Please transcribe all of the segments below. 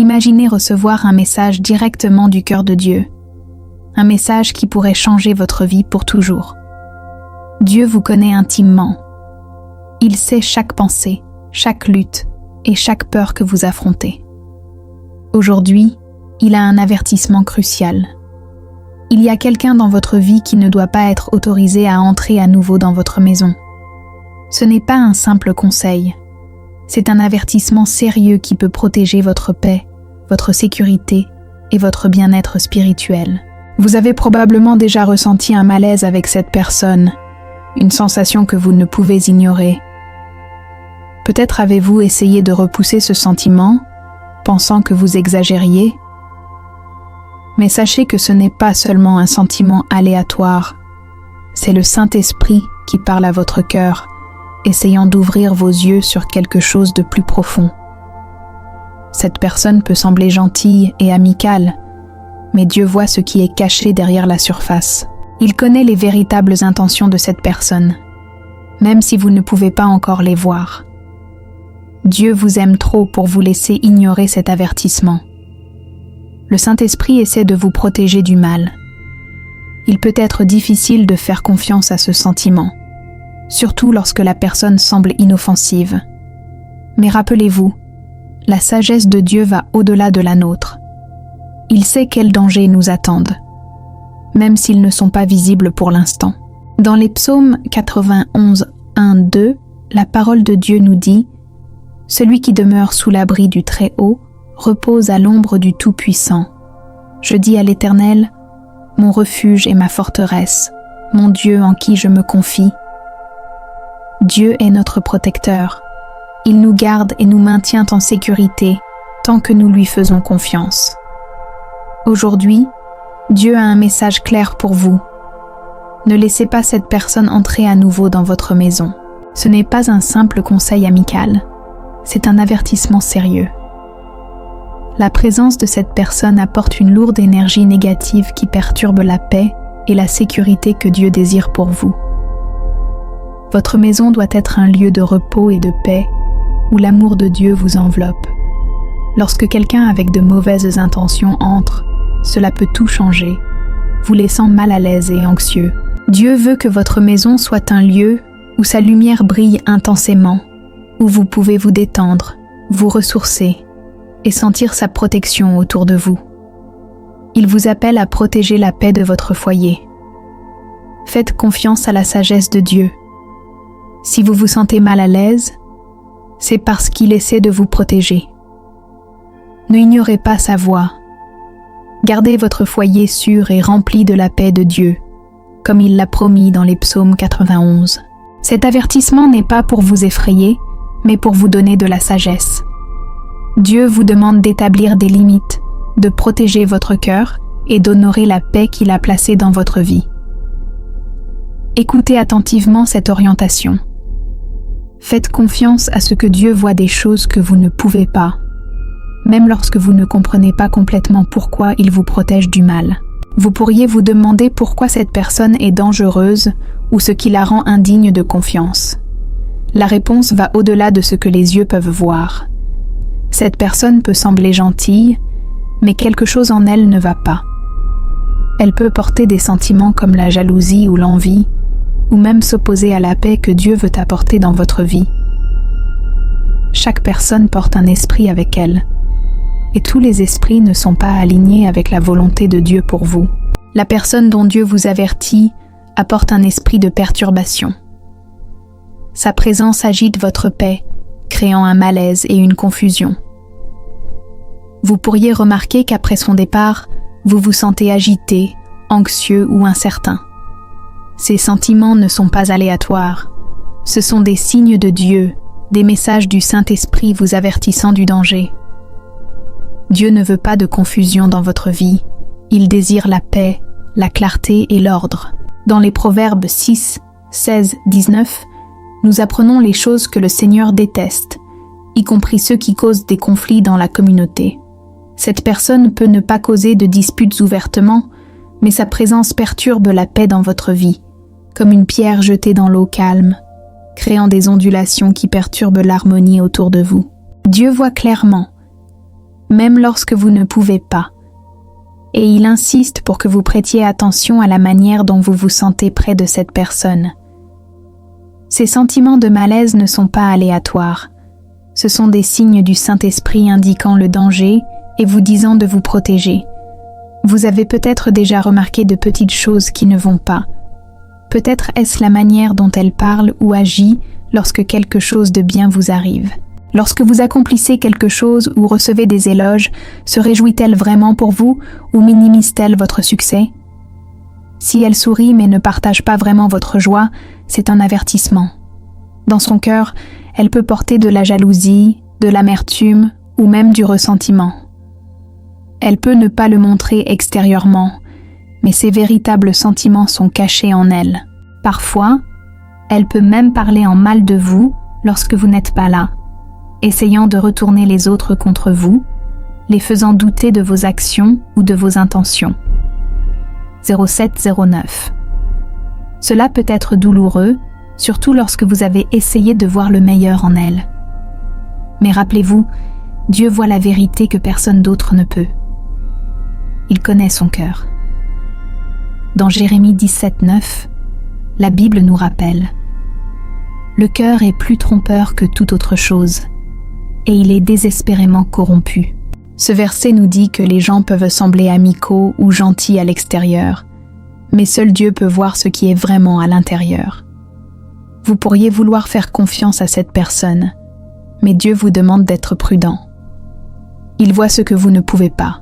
Imaginez recevoir un message directement du cœur de Dieu, un message qui pourrait changer votre vie pour toujours. Dieu vous connaît intimement. Il sait chaque pensée, chaque lutte et chaque peur que vous affrontez. Aujourd'hui, il a un avertissement crucial. Il y a quelqu'un dans votre vie qui ne doit pas être autorisé à entrer à nouveau dans votre maison. Ce n'est pas un simple conseil. C'est un avertissement sérieux qui peut protéger votre paix, votre sécurité et votre bien-être spirituel. Vous avez probablement déjà ressenti un malaise avec cette personne, une sensation que vous ne pouvez ignorer. Peut-être avez-vous essayé de repousser ce sentiment, pensant que vous exagériez. Mais sachez que ce n'est pas seulement un sentiment aléatoire, c'est le Saint-Esprit qui parle à votre cœur, essayant d'ouvrir vos yeux sur quelque chose de plus profond. Cette personne peut sembler gentille et amicale, mais Dieu voit ce qui est caché derrière la surface. Il connaît les véritables intentions de cette personne, même si vous ne pouvez pas encore les voir. Dieu vous aime trop pour vous laisser ignorer cet avertissement. Le Saint-Esprit essaie de vous protéger du mal. Il peut être difficile de faire confiance à ce sentiment, surtout lorsque la personne semble inoffensive. Mais rappelez-vous, la sagesse de Dieu va au-delà de la nôtre. Il sait quels dangers nous attendent, même s'ils ne sont pas visibles pour l'instant. Dans les psaumes 91, 1, 2, la parole de Dieu nous dit « Celui qui demeure sous l'abri du Très-Haut repose à l'ombre du Tout-Puissant. Je dis à l'Éternel, mon refuge et ma forteresse, mon Dieu en qui je me confie. » Dieu est notre protecteur. Il nous garde et nous maintient en sécurité tant que nous lui faisons confiance. Aujourd'hui, Dieu a un message clair pour vous. Ne laissez pas cette personne entrer à nouveau dans votre maison. Ce n'est pas un simple conseil amical, c'est un avertissement sérieux. La présence de cette personne apporte une lourde énergie négative qui perturbe la paix et la sécurité que Dieu désire pour vous. Votre maison doit être un lieu de repos et de paix où l'amour de Dieu vous enveloppe. Lorsque quelqu'un avec de mauvaises intentions entre, cela peut tout changer, vous laissant mal à l'aise et anxieux. Dieu veut que votre maison soit un lieu où sa lumière brille intensément, où vous pouvez vous détendre, vous ressourcer et sentir sa protection autour de vous. Il vous appelle à protéger la paix de votre foyer. Faites confiance à la sagesse de Dieu. Si vous vous sentez mal à l'aise, c'est parce qu'il essaie de vous protéger. Ne ignorez pas sa voix. Gardez votre foyer sûr et rempli de la paix de Dieu, comme il l'a promis dans les psaumes 91. Cet avertissement n'est pas pour vous effrayer, mais pour vous donner de la sagesse. Dieu vous demande d'établir des limites, de protéger votre cœur et d'honorer la paix qu'il a placée dans votre vie. Écoutez attentivement cette orientation. Faites confiance à ce que Dieu voit des choses que vous ne pouvez pas, même lorsque vous ne comprenez pas complètement pourquoi il vous protège du mal. Vous pourriez vous demander pourquoi cette personne est dangereuse ou ce qui la rend indigne de confiance. La réponse va au-delà de ce que les yeux peuvent voir. Cette personne peut sembler gentille, mais quelque chose en elle ne va pas. Elle peut porter des sentiments comme la jalousie ou l'envie, ou même s'opposer à la paix que Dieu veut apporter dans votre vie. Chaque personne porte un esprit avec elle, et tous les esprits ne sont pas alignés avec la volonté de Dieu pour vous. La personne dont Dieu vous avertit apporte un esprit de perturbation. Sa présence agite votre paix, créant un malaise et une confusion. Vous pourriez remarquer qu'après son départ, vous vous sentez agité, anxieux ou incertain. Ces sentiments ne sont pas aléatoires. Ce sont des signes de Dieu, des messages du Saint-Esprit vous avertissant du danger. Dieu ne veut pas de confusion dans votre vie. Il désire la paix, la clarté et l'ordre. Dans les Proverbes 6, 16, 19, nous apprenons les choses que le Seigneur déteste, y compris ceux qui causent des conflits dans la communauté. Cette personne peut ne pas causer de disputes ouvertement, mais sa présence perturbe la paix dans votre vie, comme une pierre jetée dans l'eau calme, créant des ondulations qui perturbent l'harmonie autour de vous. Dieu voit clairement, même lorsque vous ne pouvez pas. Et il insiste pour que vous prêtiez attention à la manière dont vous vous sentez près de cette personne. Ces sentiments de malaise ne sont pas aléatoires. Ce sont des signes du Saint-Esprit indiquant le danger et vous disant de vous protéger. Vous avez peut-être déjà remarqué de petites choses qui ne vont pas. Peut-être est-ce la manière dont elle parle ou agit lorsque quelque chose de bien vous arrive. Lorsque vous accomplissez quelque chose ou recevez des éloges, se réjouit-elle vraiment pour vous ou minimise-t-elle votre succès? Si elle sourit mais ne partage pas vraiment votre joie, c'est un avertissement. Dans son cœur, elle peut porter de la jalousie, de l'amertume ou même du ressentiment. Elle peut ne pas le montrer extérieurement, mais ses véritables sentiments sont cachés en elle. Parfois, elle peut même parler en mal de vous lorsque vous n'êtes pas là, essayant de retourner les autres contre vous, les faisant douter de vos actions ou de vos intentions. 0709. Cela peut être douloureux, surtout lorsque vous avez essayé de voir le meilleur en elle. Mais rappelez-vous, Dieu voit la vérité que personne d'autre ne peut. Il connaît son cœur. Dans Jérémie 17:9, la Bible nous rappelle « Le cœur est plus trompeur que toute autre chose, et il est désespérément corrompu. » Ce verset nous dit que les gens peuvent sembler amicaux ou gentils à l'extérieur, mais seul Dieu peut voir ce qui est vraiment à l'intérieur. Vous pourriez vouloir faire confiance à cette personne, mais Dieu vous demande d'être prudent. Il voit ce que vous ne pouvez pas,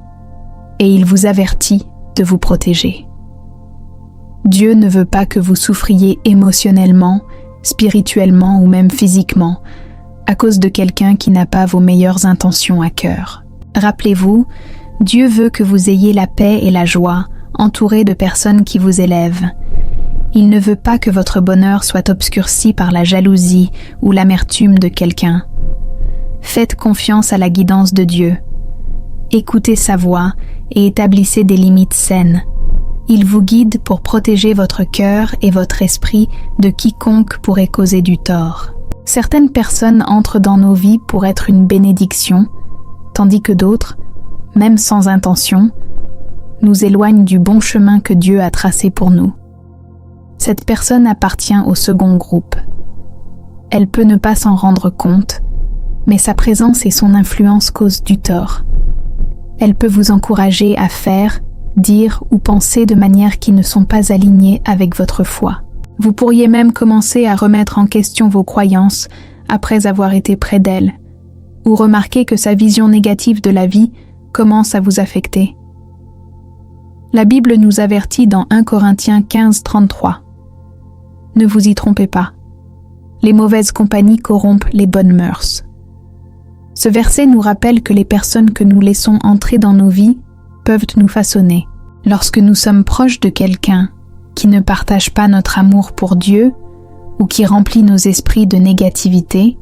et il vous avertit de vous protéger. Dieu ne veut pas que vous souffriez émotionnellement, spirituellement ou même physiquement, à cause de quelqu'un qui n'a pas vos meilleures intentions à cœur. Rappelez-vous, Dieu veut que vous ayez la paix et la joie, entourés de personnes qui vous élèvent. Il ne veut pas que votre bonheur soit obscurci par la jalousie ou l'amertume de quelqu'un. Faites confiance à la guidance de Dieu. Écoutez sa voix et établissez des limites saines. Il vous guide pour protéger votre cœur et votre esprit de quiconque pourrait causer du tort. Certaines personnes entrent dans nos vies pour être une bénédiction, tandis que d'autres, même sans intention, nous éloignent du bon chemin que Dieu a tracé pour nous. Cette personne appartient au second groupe. Elle peut ne pas s'en rendre compte, mais sa présence et son influence causent du tort. Elle peut vous encourager à faire, dire ou penser de manière qui ne sont pas alignées avec votre foi. Vous pourriez même commencer à remettre en question vos croyances après avoir été près d'elle, ou remarquer que sa vision négative de la vie commence à vous affecter. La Bible nous avertit dans 1 Corinthiens 15:33. Ne vous y trompez pas. Les mauvaises compagnies corrompent les bonnes mœurs. Ce verset nous rappelle que les personnes que nous laissons entrer dans nos vies peuvent nous façonner. Lorsque nous sommes proches de quelqu'un qui ne partage pas notre amour pour Dieu ou qui remplit nos esprits de négativité,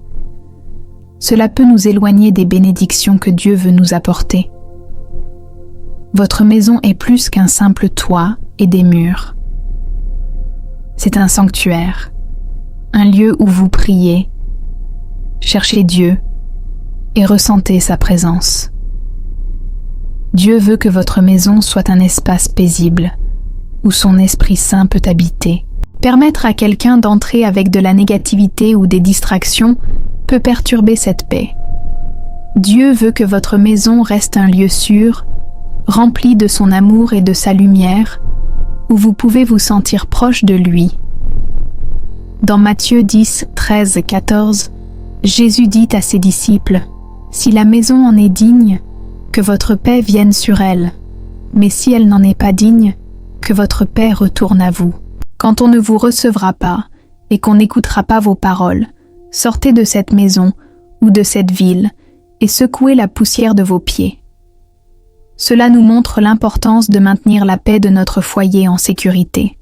cela peut nous éloigner des bénédictions que Dieu veut nous apporter. Votre maison est plus qu'un simple toit et des murs. C'est un sanctuaire, un lieu où vous priez, cherchez Dieu et ressentez sa présence. Dieu veut que votre maison soit un espace paisible, où son Esprit Saint peut habiter. Permettre à quelqu'un d'entrer avec de la négativité ou des distractions peut perturber cette paix. Dieu veut que votre maison reste un lieu sûr, rempli de son amour et de sa lumière, où vous pouvez vous sentir proche de lui. Dans Matthieu 10, 13, 14, Jésus dit à ses disciples « Si la maison en est digne, que votre paix vienne sur elle, mais si elle n'en est pas digne, que votre paix retourne à vous. Quand on ne vous recevra pas et qu'on n'écoutera pas vos paroles, sortez de cette maison ou de cette ville et secouez la poussière de vos pieds. » Cela nous montre l'importance de maintenir la paix de notre foyer en sécurité.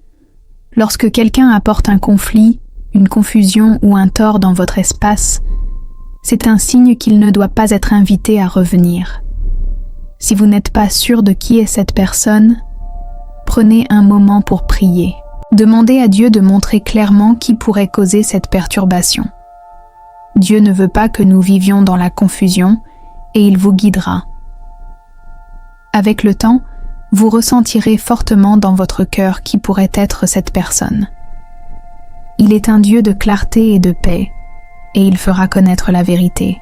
Lorsque quelqu'un apporte un conflit, une confusion ou un tort dans votre espace, c'est un signe qu'il ne doit pas être invité à revenir. Si vous n'êtes pas sûr de qui est cette personne, prenez un moment pour prier. Demandez à Dieu de montrer clairement qui pourrait causer cette perturbation. Dieu ne veut pas que nous vivions dans la confusion et il vous guidera. Avec le temps, vous ressentirez fortement dans votre cœur qui pourrait être cette personne. Il est un Dieu de clarté et de paix, et il fera connaître la vérité.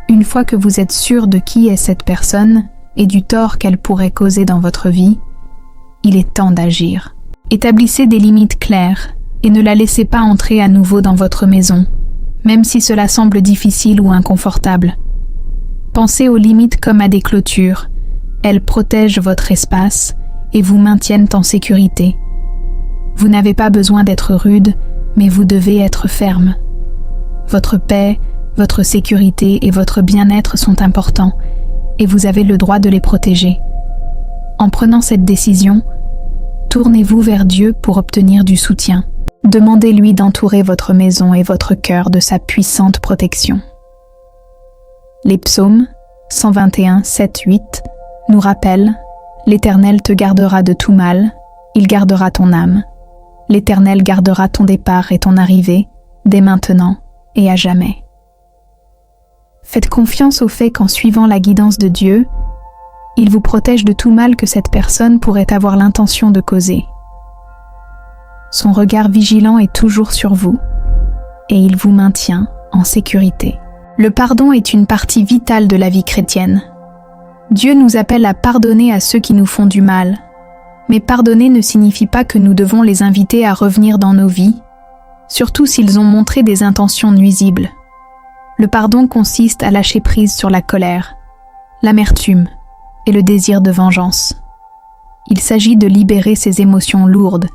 Une fois que vous êtes sûr de qui est cette personne et du tort qu'elle pourrait causer dans votre vie, il est temps d'agir. Établissez des limites claires et ne la laissez pas entrer à nouveau dans votre maison, même si cela semble difficile ou inconfortable. Pensez aux limites comme à des clôtures. Elles protègent votre espace et vous maintiennent en sécurité. Vous n'avez pas besoin d'être rude, mais vous devez être ferme. Votre paix, votre sécurité et votre bien-être sont importants et vous avez le droit de les protéger. En prenant cette décision, tournez-vous vers Dieu pour obtenir du soutien. Demandez-lui d'entourer votre maison et votre cœur de sa puissante protection. Les psaumes 121, 7, 8 nous rappellent « L'Éternel te gardera de tout mal, il gardera ton âme. L'Éternel gardera ton départ et ton arrivée, dès maintenant et à jamais. » Faites confiance au fait qu'en suivant la guidance de Dieu, il vous protège de tout mal que cette personne pourrait avoir l'intention de causer. Son regard vigilant est toujours sur vous et il vous maintient en sécurité. Le pardon est une partie vitale de la vie chrétienne. Dieu nous appelle à pardonner à ceux qui nous font du mal, mais pardonner ne signifie pas que nous devons les inviter à revenir dans nos vies, surtout s'ils ont montré des intentions nuisibles. Le pardon consiste à lâcher prise sur la colère, l'amertume et le désir de vengeance. Il s'agit de libérer ces émotions lourdes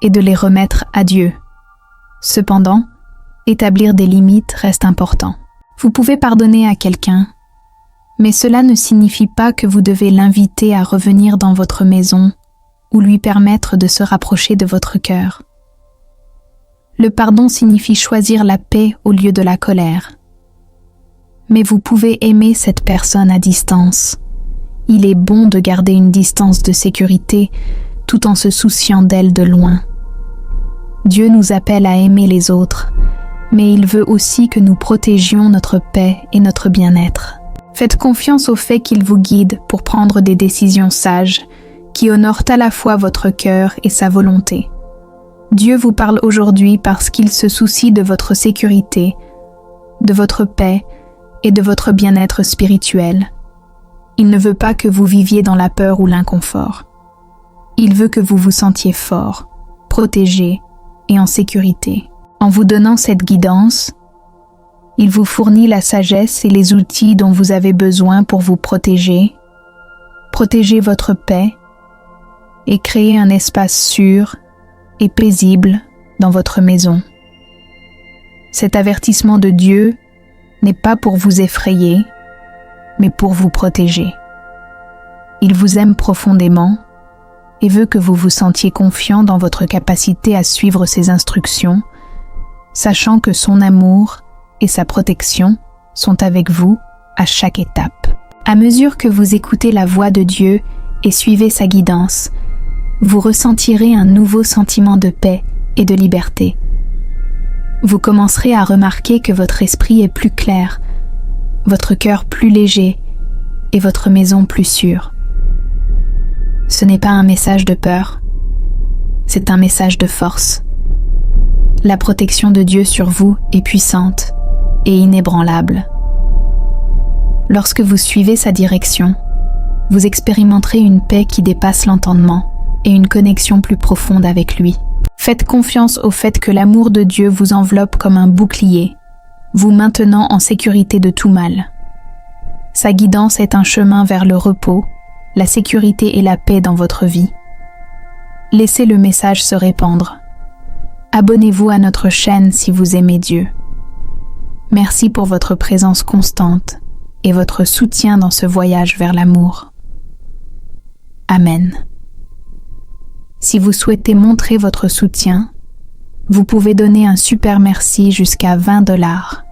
et de les remettre à Dieu. Cependant, établir des limites reste important. Vous pouvez pardonner à quelqu'un, mais cela ne signifie pas que vous devez l'inviter à revenir dans votre maison ou lui permettre de se rapprocher de votre cœur. Le pardon signifie choisir la paix au lieu de la colère. Mais vous pouvez aimer cette personne à distance. Il est bon de garder une distance de sécurité tout en se souciant d'elle de loin. Dieu nous appelle à aimer les autres, mais il veut aussi que nous protégions notre paix et notre bien-être. Faites confiance au fait qu'il vous guide pour prendre des décisions sages qui honorent à la fois votre cœur et sa volonté. Dieu vous parle aujourd'hui parce qu'il se soucie de votre sécurité, de votre paix et de votre bien-être spirituel. Il ne veut pas que vous viviez dans la peur ou l'inconfort. Il veut que vous vous sentiez fort, protégé et en sécurité. En vous donnant cette guidance, il vous fournit la sagesse et les outils dont vous avez besoin pour vous protéger votre paix et créer un espace sûr et paisible dans votre maison. Cet avertissement de Dieu n'est pas pour vous effrayer, mais pour vous protéger. Il vous aime profondément et veut que vous vous sentiez confiant dans votre capacité à suivre ses instructions, sachant que son amour et sa protection sont avec vous à chaque étape. À mesure que vous écoutez la voix de Dieu et suivez sa guidance, vous ressentirez un nouveau sentiment de paix et de liberté. Vous commencerez à remarquer que votre esprit est plus clair, votre cœur plus léger et votre maison plus sûre. Ce n'est pas un message de peur, c'est un message de force. La protection de Dieu sur vous est puissante et inébranlable. Lorsque vous suivez sa direction, vous expérimenterez une paix qui dépasse l'entendement et une connexion plus profonde avec lui. Faites confiance au fait que l'amour de Dieu vous enveloppe comme un bouclier, vous maintenant en sécurité de tout mal. Sa guidance est un chemin vers le repos, la sécurité et la paix dans votre vie. Laissez le message se répandre. Abonnez-vous à notre chaîne si vous aimez Dieu. Merci pour votre présence constante et votre soutien dans ce voyage vers l'amour. Amen. Si vous souhaitez montrer votre soutien, vous pouvez donner un super merci jusqu'à $20.